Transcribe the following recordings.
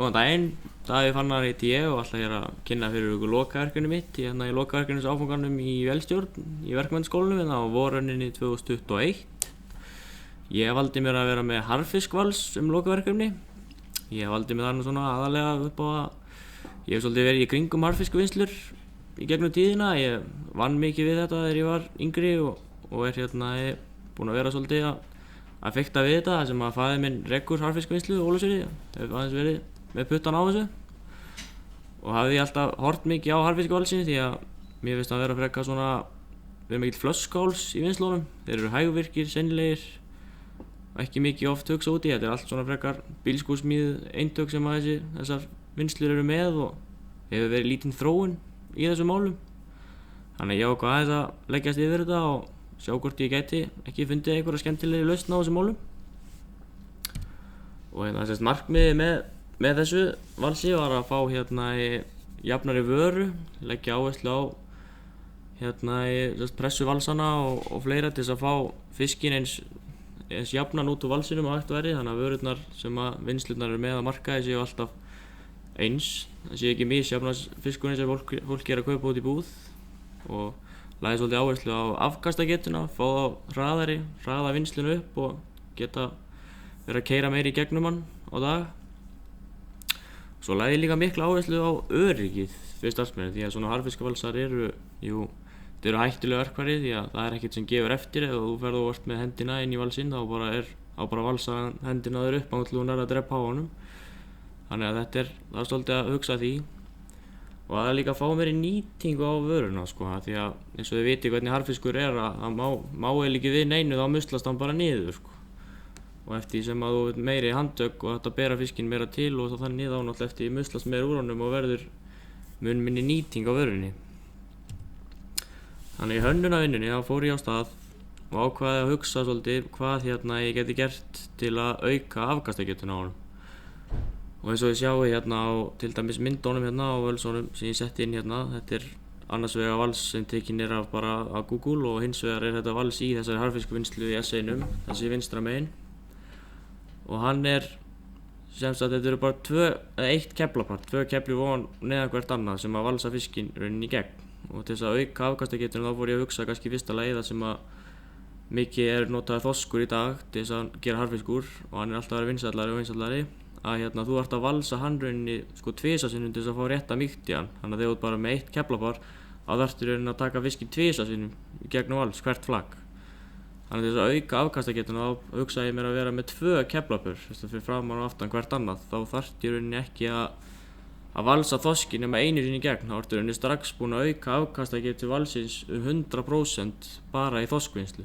Góðan daginn, Davíð Fannar heiti ég og ætla hér að kynna fyrir ykkur lokaverkefni mitt í lokaverkefnis áfanganum í vélstjórn í verkmenntaskólanum á vorönninni 2021. Ég valdi mér að vera með harðfiskvals lokaverkefni. Ég valdi mér það nú svona aðalega upp á að ég hef svolítið verið í kringum harðfiskvinnslur í gegnum tíðina. Ég vann mikið við þetta þegar ég var yngri og er búinn að vera svolítið að fikta við þetta sem að faðir minn rekur harðfiskvinnslu í Ólafsfirði. Hef aðeins verið með puttan á þessu og hafði ég alltaf hort mikið á harðfiskvalsinn því að mér finnst að vera frekar svona vera mikill flöskuháls í vinnslunum. Þeir eru hægvirkir, seinlegir og ekki mikið oft hugsa út í. Þetta er allt svona frekar bílskúrsmíð eintök sem að þessar vinnslur eru með og hefur verið lítinn þróun í þessum málum. Þannig að ég ákvað aðeins að leggjast yfir þetta og sjá hvort ég gæti ekki fundið einhverja skemmtilegri lausn á þessum málum. Og markmiðið með þessu valsi var að fá jafnari vöru, leggja áherslu á pressu valsana og fleira til þess að fá fiskinn eins jafnan út úr valsinum á hægt verið, þannig að vörurnar sem að vinnslurnar eru með á markaði séu alltaf eins. Það séu ekki misjafnar fiskurinn sem fólk er að kaupa út í búð og lagði svolítið áherslu á afkastagetuna, fá þá hraða vinnsluna upp og geta verið að keyra meira í gegnum hann á dag. Svo lagði ég líka mikla áherslu á öryggið fyrir starfsmenn því að svona harðfiskavalsar eru hættuleg verkfæri því að það er ekkert sem gefur eftir. Ef þú ferð og ert með hendina inn í valsinn þá bara valsa hendina þér upp þangað til þú nærð að drepa á honum. Þannig að það er svolítið að hugsa því. Og það er líka að fá meiri nýtingu á vöruna því að eins og þið viti hvernig harðfiskur er að má eiginlega ekki við neinu þá muslast hann bara niður Og eftir því sem að þú veit meiri handtök og þetta bera fiskinn meira til og þannig þá náttúrulega eftir því muslast meira úr honum og verður mun minni nýting á vörunni. Þannig í hönnunarvinnunni þá fór ég á stað og ákvaði að hugsa svolítið hvað ég geti gert til að auka afkastagetuna á honum. Og eins og ég sjái á til dæmis myndunum á völsunum sem ég setti inn þetta er annars vegar vals sem tekinn er af bara af Google og hins vegar er þetta vals í þessari harðfiskvinnslu í essayinum, þessi vinstra megin. Og hann er þetta eru bara eitt keflapart, 2 kefli ofan neðan hvert annað sem að valsa fiskinn rauninni í gegn. Og til þess að auka afkastagetuna þá fór ég að hugsa kannski fyrsta lagi það sem að mikið er notaður þorskur í dag til þess að gera harðfiskur og hann er alltaf að vera vinsællari og vinsællari. Að þú ert að valsa hann rauninni tvisvar sinnum til þess að fá rétta mýkt í hann. Þannig að þegar þú ert bara með eitt keflapar þá þarftu rauninni að taka fiskinn tvisvar sinnum í gegnum vals, hvert flagg. Þannig að til þess að auka afkastagetuna þá hugsaði ég mér að vera með 2 keflapör fyrir framan og aftan hvert annað. Þá þarftu í rauninni ekki að valsa þorskinn nema einu sinni í gegn. Þá ertu rauninni strax búin að auka afkastagetu valsins 100% bara í þorskvinnslu.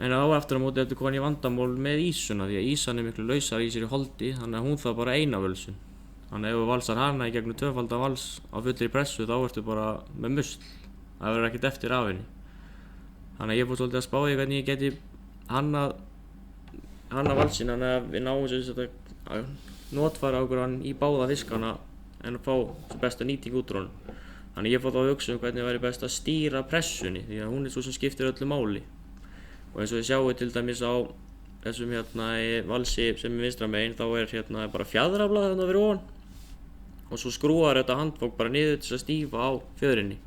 En aftur á móti ertu komin í vandamál með ísuna því að ísan er miklu lausari í sér í holdi þannig að hún þarf bara eina völsun. Þannig að ef þú valsar hana í gegnum 2-falda vals á fullri pressu þá ertu bara með musl. Það verður ekkert eftir af henni. Þannig að ég fór svolítið að spá í hvernig ég geti hanna valsinn þannig að við náum að notfæra okkur hann í báða fiskana en að fá besta nýting út úr honum. Þannig að ég fór þá að hugsa hvernig væri best að stýra pressunni því að hún er svo sem skiptir öllu máli. Og eins og þið sjáu til dæmis á þessum valsi sem er vinstra megin þá er bara fjaðraflað þarna fyrir ofan og svo skrúar þetta handfók bara niður til að stífa á fjöðrinni.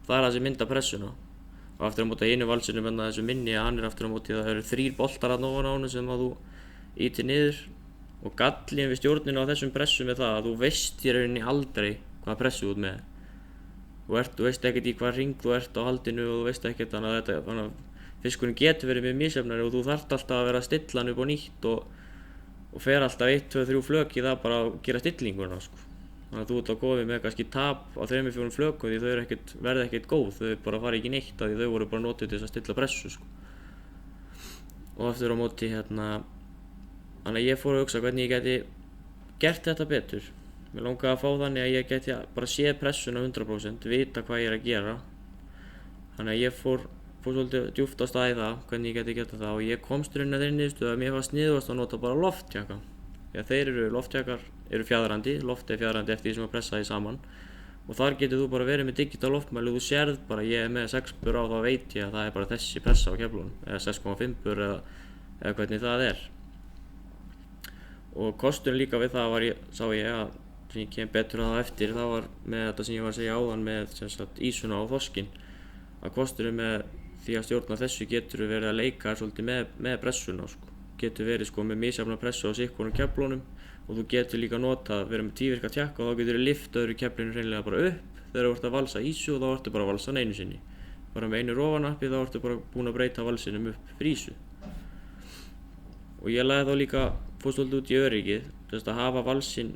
Það er það sem myndar pressuna. Og aftur á móti hinu valsinum þessu minni hann er aftur á móti það eru 3 boltar þarna ofan á honum sem að þú ýtir niður og gallinn við stjórnina á þessum pressum er það að þú veist í rauninni aldrei hvaða pressu þú ert með. Þú veist ekkert í hvaða hring þú ert á haldinu og þú veist ekkert þannig að fiskurinn getur verið mjög misjafnari og þú þarft alltaf að vera að stilla hann upp á nýtt og fer alltaf 1, 2, 3 flök í það bara að gera stillinguna Þannig að þú ert að komið með kannski tap á 3-4 flökum því þau verða ekkert góð, þau bara fara ekki neitt af því þau voru bara notuð til þess að stilla pressu Og aftur á móti þannig að ég fór að hugsa hvernig ég geti gert þetta betur. Mér langaði að fá þannig að ég geti bara séð pressuna 100%, vita hvað ég er að gera. Þannig að ég fór svolítið djúpt á stað í það, hvernig ég geti gert það og ég komst rauninni að þeirri niðurstöðu að mér fannst sniðugast að nota bara loftjakka. Því að loftjakkar eru fjaðrandi, loft er fjaðrandi eftir því sem að pressa því saman og þar getur þú bara verið með digital loftmæli og þú sérð bara ég er með 6 bur á þá veit ég að það er bara þessi pressa á keflunum eða 6,5 bur eða hvernig það er. Og kosturinn líka við það sá ég að sem ég kem betur að það eftir, það var með þetta sem ég var að segja áðan með sem sagt ísuna og þorskinn, að kosturinn með því að stjórna þessu getur verið að leika svolítið með pressuna sko. Getur verið sko með misjafna pressu á sikkunum keflunum og þú getur líka verið með tvívirka tjakka og þá getur þú lyft öðru keflinu hreinlega bara upp þegar þú ert að valsa ísu og þá ertu bara að valsa hann einu sinni. Bara með einu rofanappi þá ertu bara búin að breyta valsinum upp fyrir ísu. Og ég lagði þá líka fór svolítið út í öryggið, þess að hafa valsinn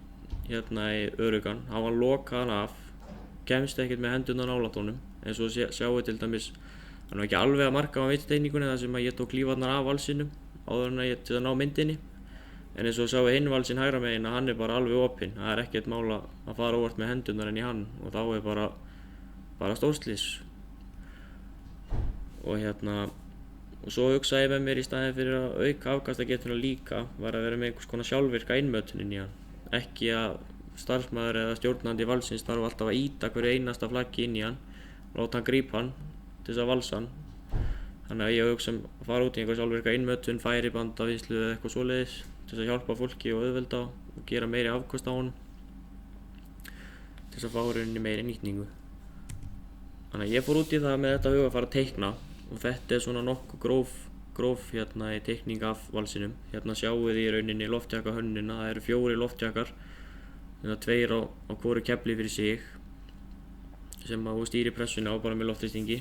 hérna í öruggan, hafa hann lokaðan af, kemst ekkert með hendurnar nálægt honum, eins og sjáu til dæmis, hann var ekki alveg að marka á vitsteiningunni þar sem að ég tók klífarnar af valsinum áður en að til að ná myndinni, en eins og sjáu hinn valsinn hægra megin að hann er bara alveg opinn, það er ekkert mál að fara óvart með hendurnar inn í hann og þá er bara stórslys. Og svo hugsaði ég með mér í staðinn fyrir að auka afkastagetuna líka var að vera með einhvers konar sjálfvirka innmötunin í hann. Ekki að starfsmaður eða stjórnandi valsins þarf alltaf að ýta hverju einasta flaggi inn í hann og láta hann grípa hann til þess að valsa hann. Þannig að ég hugsa að fara út í einhver sjálfvirka innmötun, færibandavinnslu eða eitthvað svoleiðis til þess að hjálpa fólki og auðvelda og gera meiri afköst á honum til þess að fá rauninni meiri nýtningu. Þannig að ég fór út í það með þetta huga að fara að teikna og þetta er svona nokkuð gróf hérna í teikning af valsinum. Hérna sjáu þið í rauninni loftjaka hönnuna, það eru 4 loftjakar, þannig að 2 á hvoru kefli fyrir sig sem að stýri pressunni á bara með loftþrýstingi.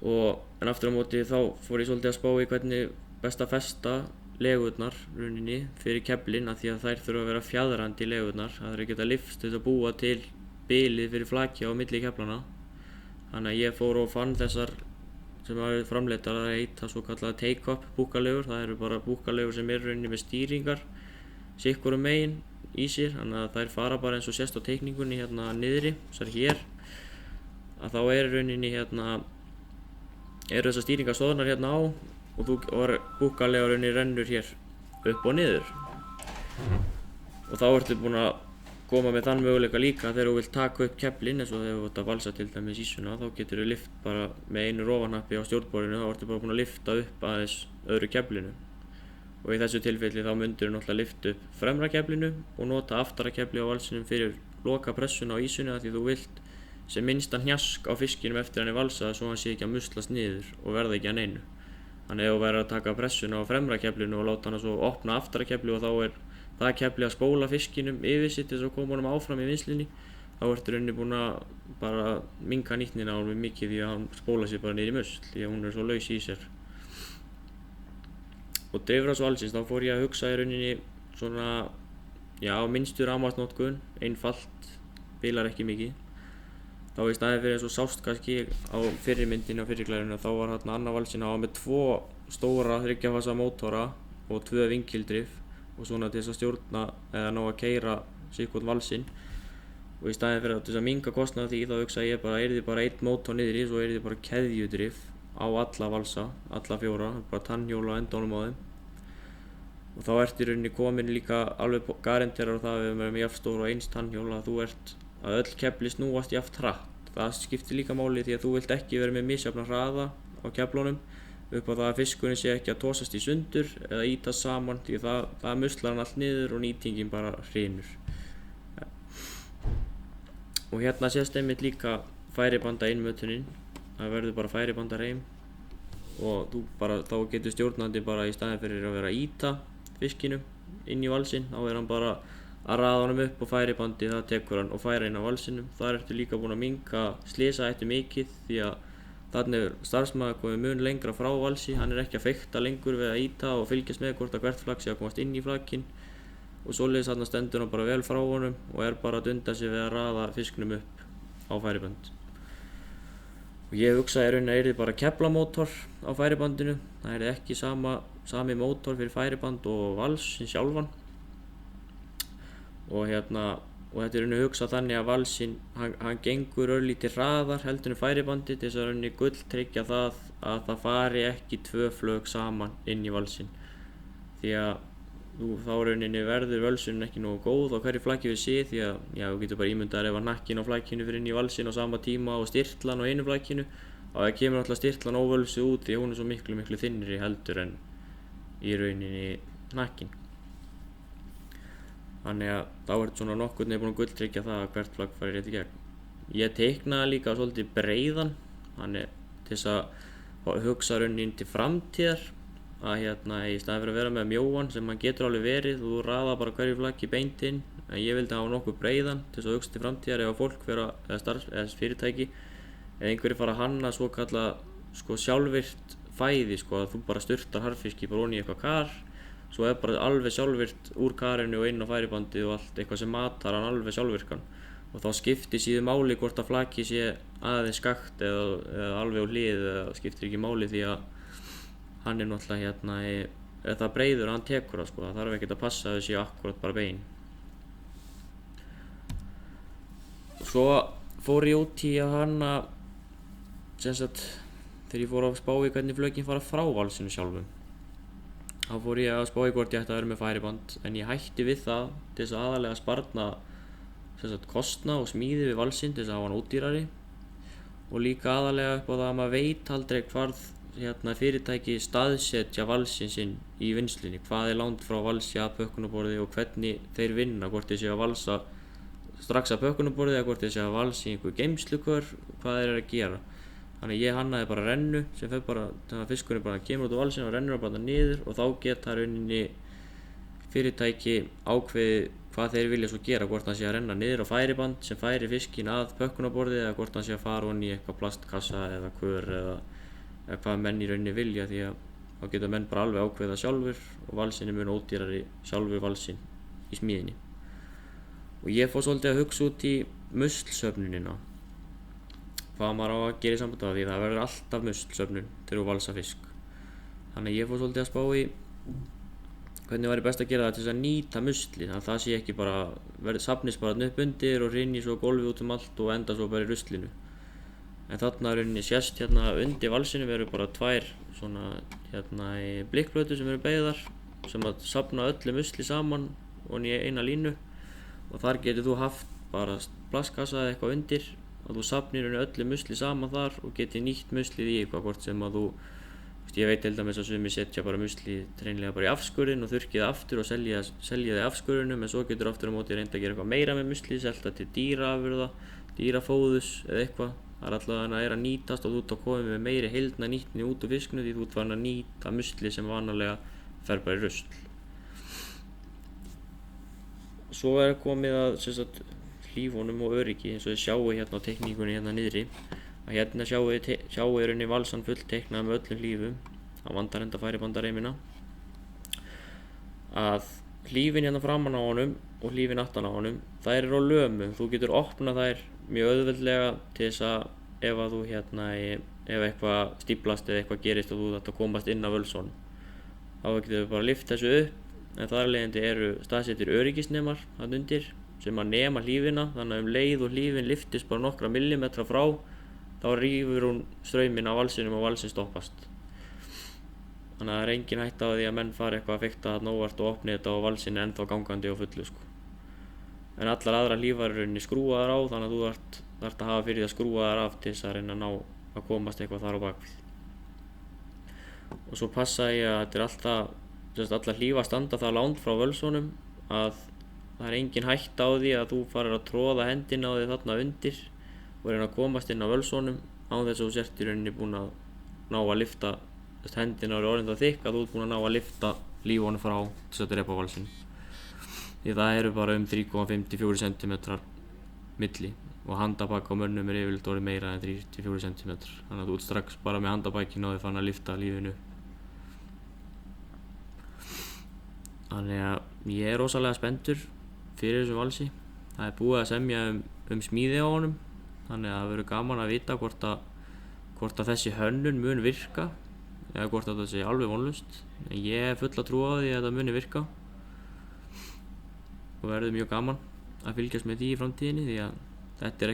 En aftur á móti þá fór ég svolítið að spá í hvernig best að festa legurnar rauninni fyrir keflin að því að þær þurfa að vera fjaðrandi legurnar, það þurfa að geta lyfst til að búa til bilið fyrir flakja á milli keflana. Þannig að ég fór og fann þessar sem hafa framleiddar að heita svo kallaða take-up búkalegur. Það eru bara búkalegur sem eru rauninni með stýringar sikkurum megin í sér, þannig að þær fara bara eins og sést á teikningunni hérna niðri, þessar hér, að þá er rauninni hérna eru þessar stýringar stóðnar hérna á og búkalegur rauninni rennur hér upp og niður. Og þá ertu búin að koma með þann möguleika líka þegar þú vilt taka upp keflin eins og þegar þú ert að valsa til dæmis ísuna, þá getur þú lyft bara með einu rofanappi á stjórnborðinu, þá ertu bara búin að lyfta upp aðeins öðru keflinu. Og í þessu tilfelli þá myndir þú náttúrulega lyfta upp fremra keflinu og nota aftara kefli á valsinum fyrir loka pressuna á ísunni af því þú vilt sem minnstan hnjask á fiskinum eftir hann er valsað svo hann sé ekki að muslast niður og verða ekki að neinu. Þannig ef þú verður að taka pressuna á fremra keflinu og láta hann svo opna aftara kefli og þá er það kefli að spóla fiskinum yfir sig til þess að koma honum áfram í vinnslunni, þá ertu rauninni búin að bara minnka nýtnina á honum mikið því að hann spóla sig bara niður í musl því að hún er svo laus í sér. Og drifrás valsins, þá fór ég að hugsa í rauninni svona, já, minnstu rafmagnsnotkun, einfalt, bilar ekki mikið. Þá í staðinn fyrir eins og sást kannski á fyrri myndinni á fyrri glærinu, þá var þarna annar valsinn á með 2 stóra 3 fasa mótora og 2 vingildrif og svona til þess að stjórna eða ná að keyra sikkvort valsinn. Og í staðinn fyrir að minnka kostnaði því þá hugsaði ég bara yrði bara 1 mótor niðri, svo yrði bara keðjudrif á alla valsa, alla 4, bara tannhjól á endanum á þeim. Og þá ertu í rauninni komin líka alveg garanterar á það að við erum með jafn stór og eins tannhjól að þú ert að öll kefli snúast jafn hratt. Það skiptir líka máli því að þú vilt ekki vera með misjafna hraða á keflunum upp á það að fiskurinn sé ekki að tosast í sundur eða ýtast saman því að það muslar hann allt niður og nýtingin bara hrynur. Og hérna sést einmitt líka færibanda innmötunin, það verður bara færibandareim og þá getur stjórnandi bara í staðinn fyrir að vera að ýta fiskinum inn í valsinn, þá er hann bara að raða honum upp og færibandi það tekur hann og færa inn á valsinum. Þar ertu líka búin að minnka slysahættu mikið því að þannig er starfsmaður komið mun lengra frá valsi, hann er ekki að feikta lengur við að ýta og fylgjast með hvort að hvert flagg sé að komast inn í flagginn og svoleiðis þarna stendur hann bara vel frá honum og er bara að dunda sig við að raða fisknum upp á færiband. Og ég hugsaði í rauninni að yrði bara keflamótor á færibandinu, það yrði ekki sami mótor fyrir færiband og valsinn sjálfan. Og þetta er rauninni hugsað þannig að valsinn, hann gengur örlítið hraðar heldur en færibandi til þess að rauninni gulltryggja það að það fari ekki 2 flög saman inn í valsinn. Því að þá rauninni verður völsunin ekki nógu góð á hverju flaggi við sig því að þú getur bara ímyndað ef að hnakkinn á flagginu fyrir inn í valsinn á sama tíma og styrtlan á einu flagginu og það kemur alltaf styrtlan óvölsuð út því að hún er svo miklu þynnri heldur en í rauninni hnakkinn. Þannig að þá ertu svona nokkurn veginn búinn að gulltryggja það að hvert flagg fari rétt í gegn. Ég teiknaði líka svolítið breiðan, þannig til þess að hugsa rauninni til framtíðar að í staðinn fyrir að vera með mjóan sem hann getur alveg verið og þú raðar bara hverju flaggi beint inn, en ég vildi hafa nokkuð breiðan til þess að hugsa til framtíðar ef að fólk eða fyrirtæki eða einhverjir fara að hanna svokallað sjálfvirkt fæði, að þú bara sturtar harðfiski bara ofan í eitthvað kar, svo er bara alveg sjálfvirkt úr karinu og inn á færibandið og allt eitthvað sem matar hann alveg sjálfvirkan, og þá skiptir síður máli hvort að flakki sé aðeins skakt eða alveg á hlið, eða skiptir ekki máli því að hann er náttúrulega er það breiður að hann tekur það, það þarf ekkert að passa að þau séu akkurat bara bein. Svo fór ég út í að hanna þegar ég fór að spá í hvernig flökin fara frá valsinu sjálfum, þá fór ég að spá í hvort ég ætti að vera með færiband, en ég hætti við það til þess að aðalega sparna kostnað og smíði við valsinn til þess að hafa hann ódýrari, og líka aðalega upp á það að maður veit aldrei hvar fyrirtæki staðsetja valsinn sinn í vinnslunni, hvað er langt frá valsi að pökkunarborði og hvernig þeir vinna, hvort þeir séu að valsa strax að pökkunarborði eða hvort þeir séu að valsa í einhver geymslukör, hvað þeir eru að gera. Þannig ég hannaði bara rennu sem fer bara, þegar fiskurinn bara kemur út á valsinn og rennur bara niður, og þá geta rauninni fyrirtæki ákveðið hvað þeir vilja svo gera, hvort hann sé að renna niður á færiband sem færi fiskinn að pökkunarborðið eða hvort hann sé að fara ofan í eitthvað plastkassa eða kör eða hvað menn í rauninni vilja, því að þá geta menn bara alveg ákveða sjálfur og valsinn er mun ódýrari sjálfur valsinn í smíðinni. Og ég fór svolítið að hugsa út í muslsöfnunina, hvað maður á að gera í sambandi því það verður alltaf muslsöfnun þegar þú valsa fisk. Þannig ég fór svolítið að spá í hvernig væri best að gera það til þess að nýta musli, þannig að það sé ekki bara safnist bara upp undir og rinni svo gólfið út allt og enda svo bara í ruslinu. En þarna rauninni sést undir valsinu verður bara tvær í blikkplötur sem eru beygðar sem að safna öllu musli saman og í eina línu, og þar getur þú haft bara plastkassa eða eitthvað undir og þú safnir öllu musli saman þar og getur nýtt muslið í eitthvað, hvort sem að þú ég veit til dæmis að sumir setja bara musli hreinlega bara í afskurinn og þurrkið aftur og selja það í afskurrinum, en svo getur aftur á móti reynda að gera eitthvað meira með musli, selta til dýraafurða, dýrafóðus eða eitthvað. Það er allavega að nýtast og þú ert að koma með meiri heildna nýtni út úr fiskinu því þú ert farin að nýta musli sem vanalega fer bara í rusl. Svo er komið að hlífunum og öryggi, eins og þið sjáu á teikningunni niðri, að sjáu rauninni valsan full teiknað með öllum hlífum, það vantar enda færibandareimina, að hlífin framan á honum og hlífin aftan á honum, þær eru á lömum, þú getur opnað þær mjög auðveldlega til þess að ef að þú ef eitthvað stíflast eða eitthvað gerist og þú þarft að komast inn á völsunum, þá getur við bara lyft þessu upp, en þar af leiðandi eru staðsettir öryggisnemar þarna undir sem að nema hlífina, þannig að leið og hlífin lyftist bara nokkra millimetra frá, þá rífur hún strauminn á valsinum og valsinn stoppast. Þannig að það er engin hætta á því að menn fari eitthvað að fikta þarna óvart og opni þetta og valsinn er ennþá gangandi og fullu En allar aðrar hlífar eru rauninni skrúaðar á, þannig að þú þarft að hafa fyrir því að skrúa þær af til þess að reyna að ná að komast eitthvað þar á bakvið. Og svo passa ég að þetta er alltaf allar hlífar standa það langt frá völsunum að það er engin hætta á því að þú farir að tróða hendina á því þarna undir og reyna að komast inn á völsunum án þess að þú sért í rauninni búin að ná að lyfta hendina á orðin það þykk að þú ert búin að ná að lyfta hlífunum frá til þess að drepa valsinn. Því það eru bara 3,5-4 cm milli og handabak á mönnum er yfirleitt orðið meira en 3-4 cm, þannig að þú ert strax bara með handabakinn og þið fann að lyfta lífinu. Þannig að ég er rosalega spenntur fyrir þessu valsi. Það er búið að semja smíði á honum, þannig að það verður gaman að vita hvort að þessi hönnun mun virka eða hvort að það sé alveg vonlaust. En ég er full að trúa á því að þetta muni virka og verður mjög gaman að fylgjast með því í framtíðinni, því að það er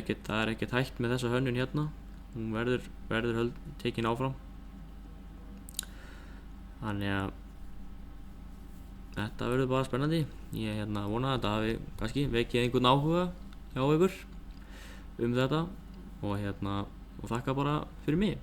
ekkert hægt með þessa hönnun hún verður tekin áfram. Þannig að þetta verður bara spennandi. Ég vona að þetta hafi kannski vekið einhvern áhuga hjá ykkur þetta og þakka bara fyrir mig.